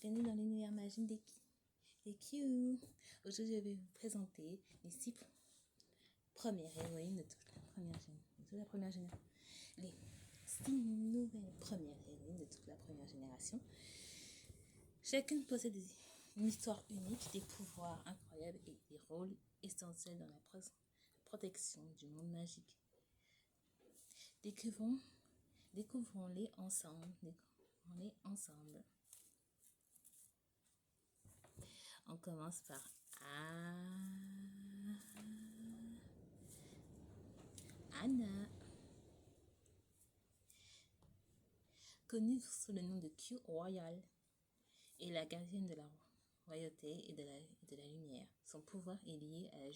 Bienvenue dans l'univers magique des Q. Aujourd'hui, je vais vous présenter les 6 premières héroïnes de toute la première génération. Les 6 nouvelles premières héroïnes de toute la première génération. Chacune possède une histoire unique, des pouvoirs incroyables et des rôles essentiels dans la protection du monde magique. Découvrons-les ensemble. On commence par Anna. Connue sous le nom de Q Royal, est la gardienne de la royauté et de la lumière. Son pouvoir est lié à la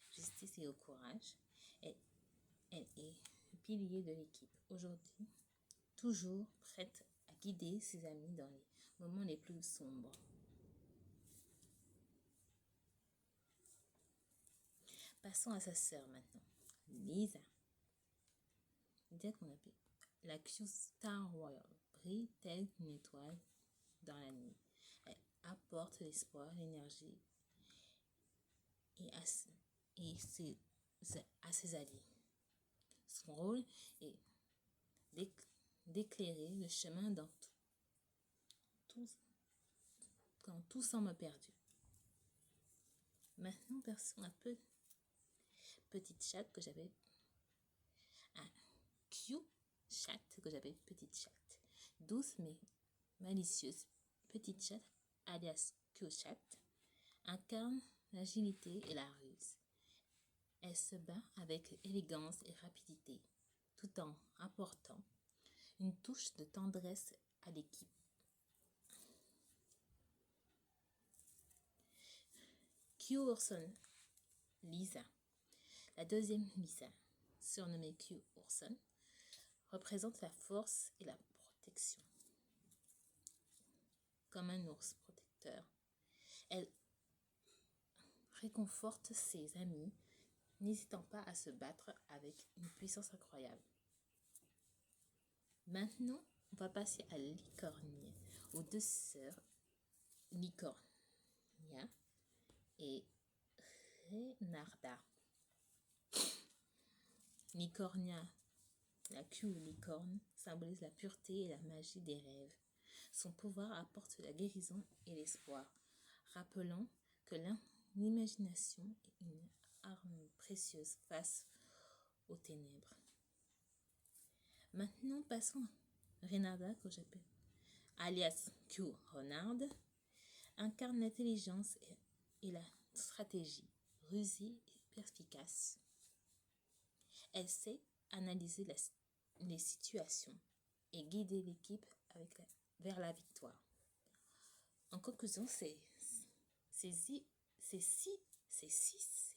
justice et au courage. Elle est le pilier de l'équipe. Aujourd'hui, toujours prête à guider ses amis dans les moments les plus sombres. Passons à sa sœur maintenant, Lisa. Dès qu'on appelle la Q-Star Royal, brille telle une étoile dans la nuit. Elle apporte l'espoir, l'énergie à ses alliés. Son rôle est d'éclairer le chemin quand tout semble perdu. Maintenant, passons à petite chatte que j'appelle Q-Chatte, que j'appelle petite chatte. Douce mais malicieuse, petite chatte, alias Q-Chatte, incarne l'agilité et la ruse. Elle se bat avec élégance et rapidité, tout en apportant une touche de tendresse à l'équipe. Q Urson, Lisa. La deuxième Lisa, surnommée Q Urson, représente la force et la protection. Comme un ours protecteur, elle réconforte ses amis, n'hésitant pas à se battre avec une puissance incroyable. Maintenant, on va passer à Licornia, aux deux sœurs Licornia et Renarda. Licornia, la Q licorne, symbolise la pureté et la magie des rêves. Son pouvoir apporte la guérison et l'espoir, rappelant que l'imagination est une arme précieuse face aux ténèbres. Maintenant, passons à Renarda, que j'appelle alias Q Renard, incarne l'intelligence et la stratégie, rusée et perspicace. Elle sait analyser les situations et guider l'équipe vers la victoire. En conclusion, ces 6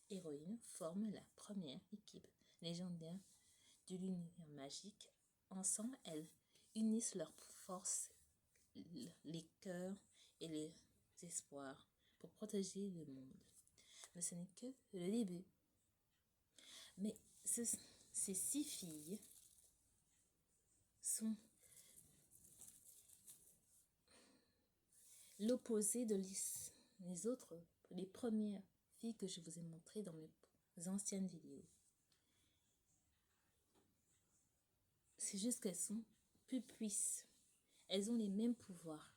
héroïnes forment la première équipe légendaire de l'univers magique. Ensemble, elles unissent leurs forces, les cœurs et les espoirs pour protéger le monde. Mais ce n'est que le début. Mais ces 6 filles sont l'opposé de les premières filles que je vous ai montrées dans mes anciennes vidéos. C'est juste qu'elles sont plus puissantes. Elles ont les mêmes pouvoirs,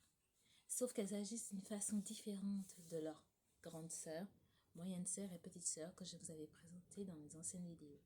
sauf qu'elles agissent d'une façon différente de leurs grandes sœurs, moyennes sœurs et petites sœurs que je vous avais présentées dans mes anciennes vidéos.